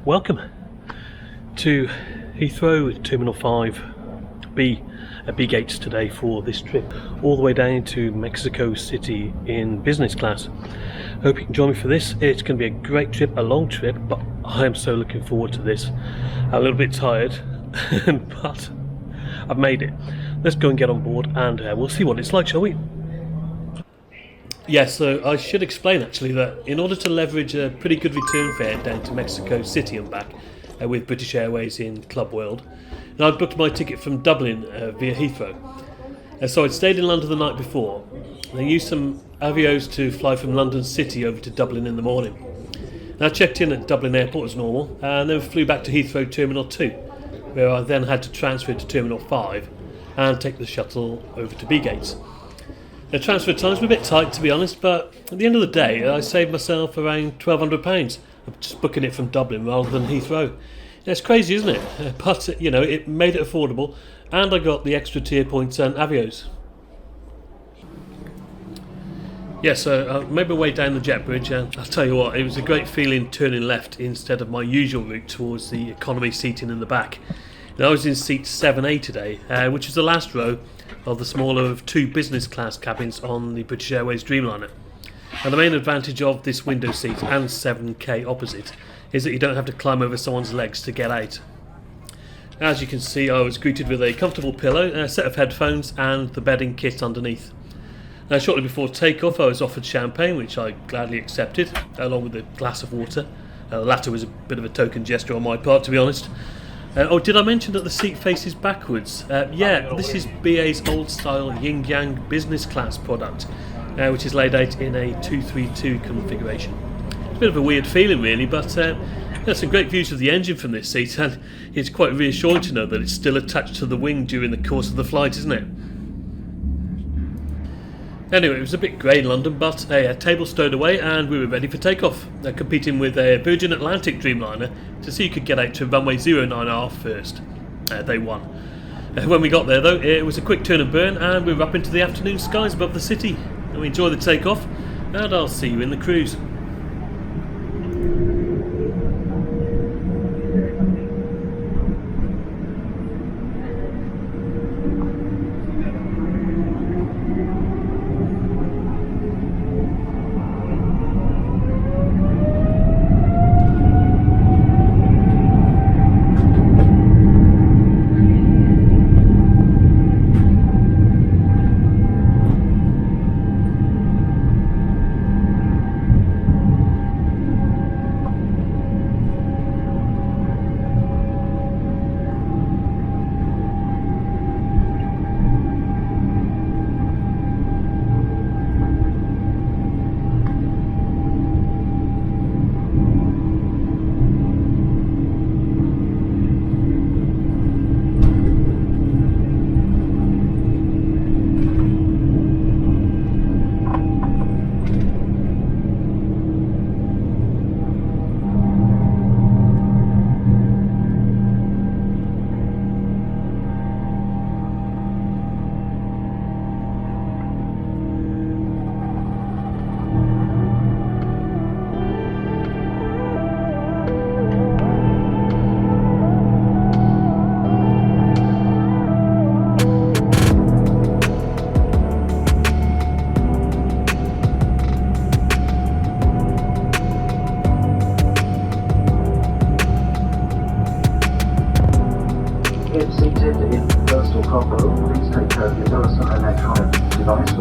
Welcome to Heathrow Terminal 5 B gates today for this trip all the way down to Mexico City in business class. Hope you can join me for this. It's going to be a great trip, a long trip, but I am so looking forward to this. I'm a little bit tired but I've made it. Let's go and get on board and we'll see what it's like, shall we? Yes, so I should explain actually that in order to leverage a pretty good return fare down to Mexico City and back with British Airways in Club World, and I'd booked my ticket from Dublin via Heathrow. So I'd stayed in London the night before, and I used some avios to fly from London City over to Dublin in the morning. And I checked in at Dublin Airport as normal, and then flew back to Heathrow Terminal 2, where I then had to transfer to Terminal 5 and take the shuttle over to B gates. The transfer times were a bit tight, to be honest, but at the end of the day I saved myself around £1,200 of just booking it from Dublin rather than Heathrow. It's crazy, isn't it? But you know, it made it affordable, and I got the extra tier points and avios. Yeah, so I made my way down the jet bridge, and I'll tell you what, it was a great feeling turning left instead of my usual route towards the economy seating in the back. And I was in seat 7A today, which is the last row of the smaller of two business class cabins on the British Airways Dreamliner. And the main advantage of this window seat and 7K opposite is that you don't have to climb over someone's legs to get out. As you can see, I was greeted with a comfortable pillow, a set of headphones and the bedding kit underneath. Shortly before takeoff I was offered champagne, which I gladly accepted, along with a glass of water. The latter was a bit of a token gesture on my part, to be honest. Did I mention that the seat faces backwards? Yeah, this is BA's old style Yin Yang business class product, which is laid out in a 232 configuration. It's a bit of a weird feeling really, but there's some great views of the engine from this seat, and it's quite reassuring to know that it's still attached to the wing during the course of the flight, isn't it? Anyway, it was a bit grey in London, but a table stowed away and we were ready for takeoff, competing with a Virgin Atlantic Dreamliner to see who could get out to runway 09R first. They won. When we got there though, it was a quick turn and burn and we were up into the afternoon skies above the city. And we enjoyed the takeoff, and I'll see you in the cruise.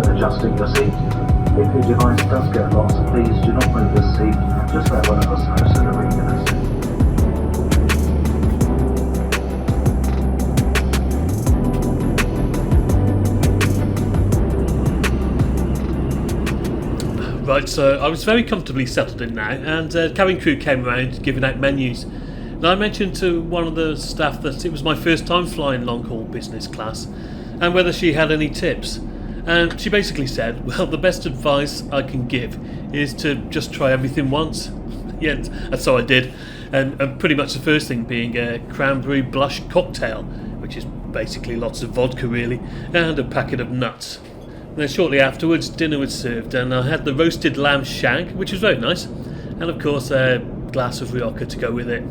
Adjusting your seat. If your device does get lost, please do not move the seat. Just let one of us know so that we can assist. Right, so I was very comfortably settled in now, and cabin crew came around giving out menus. And I mentioned to one of the staff that it was my first time flying long-haul business class, and whether she had any tips. And she basically said, well, the best advice I can give is to just try everything once. Yeah, that's so I did. And pretty much the first thing being a cranberry blush cocktail, which is basically lots of vodka really, and a packet of nuts. And then shortly afterwards, dinner was served, and I had the roasted lamb shank, which was very nice, and of course a glass of Rioja to go with it.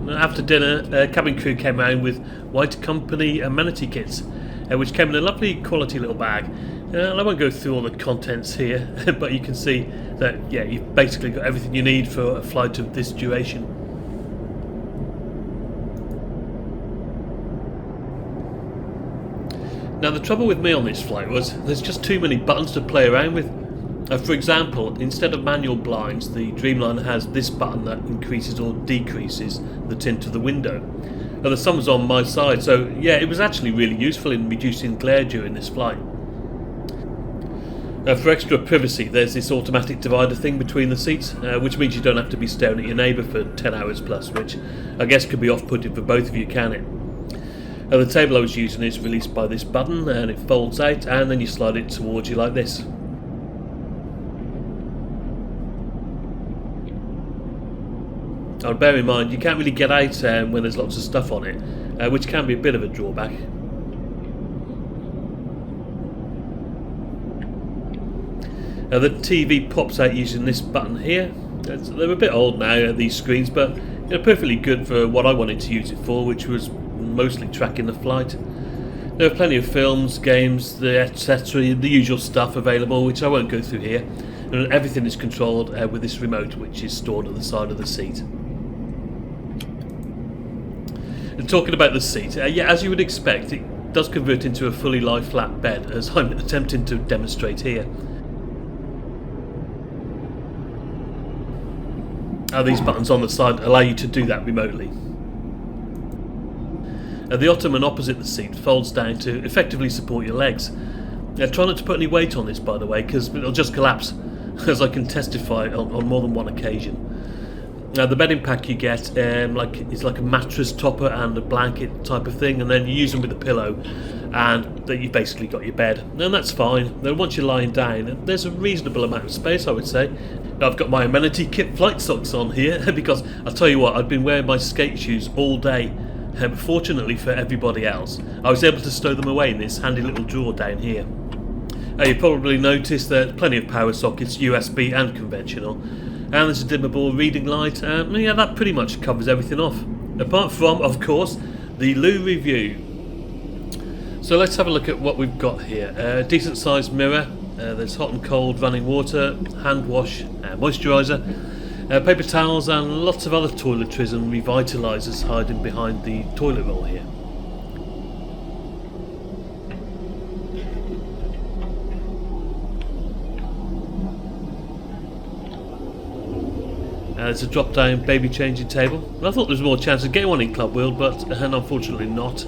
After dinner, cabin crew came round with white company amenity kits, which came in a lovely quality little bag. I won't go through all the contents here, but you can see that you've basically got everything you need for a flight of this duration. Now the trouble with me on this flight was there's just too many buttons to play around with. For example, instead of manual blinds, the Dreamliner has this button that increases or decreases the tint of the window. Now the sun was on my side, so it was actually really useful in reducing glare during this flight. For extra privacy, there's this automatic divider thing between the seats, which means you don't have to be staring at your neighbour for 10 hours plus, which I guess could be off-putting for both of you, can it? The table I was using is released by this button, and it folds out, and then you slide it towards you like this. Bear in mind, you can't really get out when there's lots of stuff on it, which can be a bit of a drawback. The TV pops out using this button here. They're a bit old now, these screens, but they're perfectly good for what I wanted to use it for, which was mostly tracking the flight. There are plenty of films, games, etc., the usual stuff available, which I won't go through here. And everything is controlled with this remote, which is stored at the side of the seat. And talking about the seat, as you would expect, it does convert into a fully lie-flat bed, as I'm attempting to demonstrate here. These buttons on the side allow you to do that remotely. The ottoman opposite the seat folds down to effectively support your legs. Try not to put any weight on this, by the way, because it'll just collapse, as I can testify on more than one occasion. The bedding pack you get is like a mattress topper and a blanket type of thing, and then you use them with a pillow, and then you've basically got your bed, and that's fine. Then once you're lying down, there's a reasonable amount of space, I would say. I've got my amenity kit flight socks on here because I'll tell you what, I've been wearing my skate shoes all day. Fortunately for everybody else, I was able to stow them away in this handy little drawer down here. You've probably noticed there's plenty of power sockets, USB and conventional, and there's a dimmable reading light. That pretty much covers everything off, apart from, of course, the loo review. So let's have a look at what we've got here. A decent sized mirror, there's hot and cold running water, hand wash, moisturiser, paper towels, and lots of other toiletries and revitalisers hiding behind the toilet roll here. There's a drop down baby changing table. I thought there was more chance of getting one in Club World, but unfortunately not.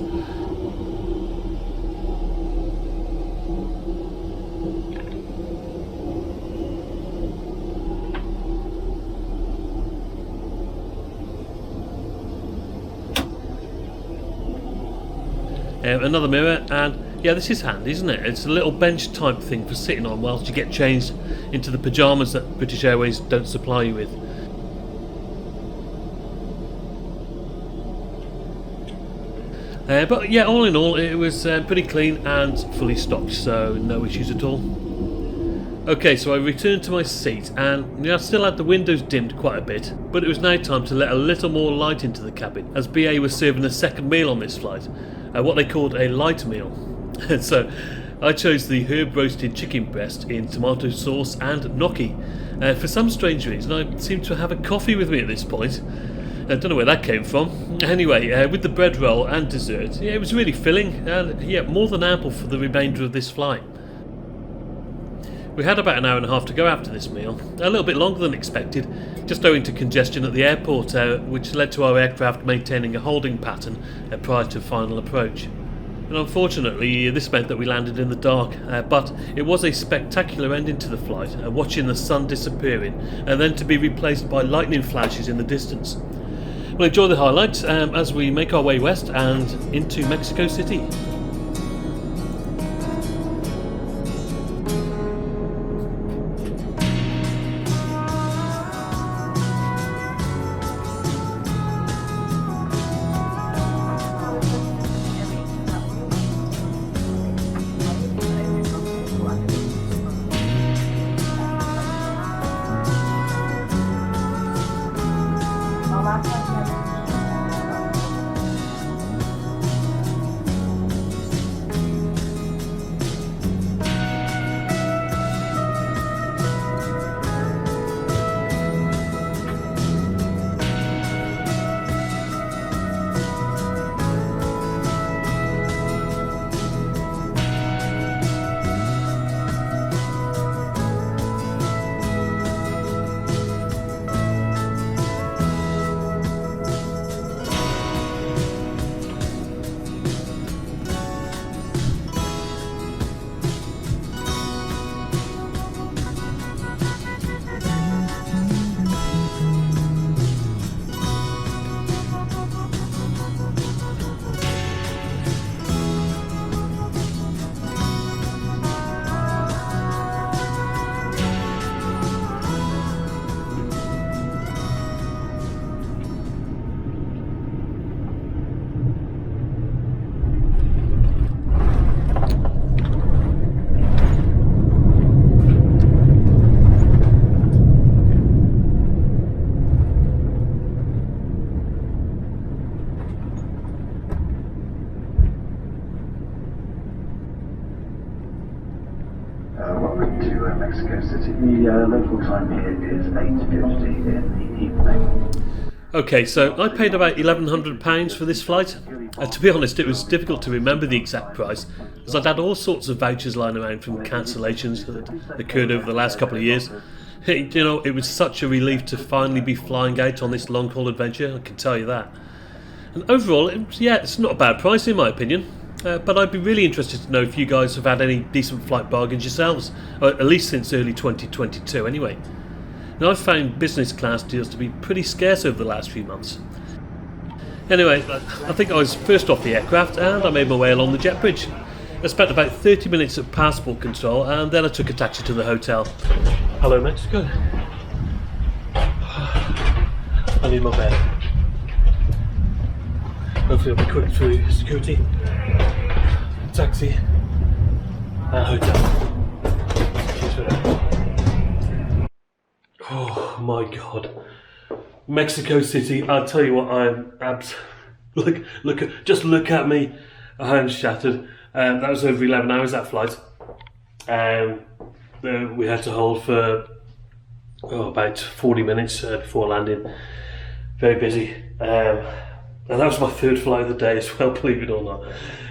Another mirror, and this is handy, isn't it? It's a little bench type thing for sitting on whilst you get changed into the pyjamas that British Airways don't supply you with. But all in all, it was pretty clean and fully stocked, so no issues at all. Okay, so I returned to my seat, and I still had the windows dimmed quite a bit, but it was now time to let a little more light into the cabin, as BA was serving a second meal on this flight, what they called a light meal. And so I chose the herb roasted chicken breast in tomato sauce and gnocchi. For some strange reason, I seem to have a coffee with me at this point. I don't know where that came from. Anyway, with the bread roll and dessert, it was really filling, and more than ample for the remainder of this flight. We had about an hour and a half to go after this meal, a little bit longer than expected, just owing to congestion at the airport, which led to our aircraft maintaining a holding pattern prior to final approach. And unfortunately, this meant that we landed in the dark, but it was a spectacular ending to the flight, watching the sun disappearing, and then to be replaced by lightning flashes in the distance. We'll enjoy the highlights as we make our way west and into Mexico City. Mexico City. The local time here is 8:50 in the evening. Okay, so I paid about £1,100 for this flight. To be honest, it was difficult to remember the exact price, as I'd had all sorts of vouchers lying around from cancellations that had occurred over the last couple of years. You know, it was such a relief to finally be flying out on this long-haul adventure, I can tell you that. And overall, it's not a bad price in my opinion. But I'd be really interested to know if you guys have had any decent flight bargains yourselves, or at least since early 2022 anyway. Now, I've found business class deals to be pretty scarce over the last few months. Anyway, I think I was first off the aircraft and I made my way along the jet bridge. I spent about 30 minutes at passport control and then I took a taxi to the hotel. Hello Mexico. I need my bed. Hopefully I'll be quick through security, taxi, and hotel. Cheers for that. Oh my god. Mexico City, I'll tell you what, I'm just look at me. I'm shattered. That was over 11 hours, that flight. We had to hold for about 40 minutes before landing. Very busy. And that was my third flight of the day as well, believe it or not.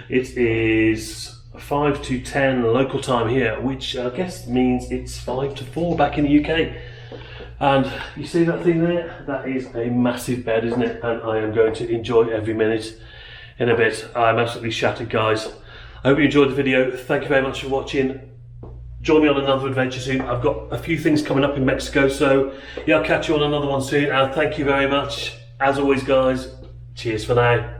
It is 5 to 10 local time here, which I guess means it's 5 to 4 back in the UK. And you see that thing there? That is a massive bed, isn't it? And I am going to enjoy every minute in a bit. I'm absolutely shattered, guys. I hope you enjoyed the video. Thank you very much for watching. Join me on another adventure soon. I've got a few things coming up in Mexico, so yeah, I'll catch you on another one soon. And thank you very much. As always, guys, cheers for now.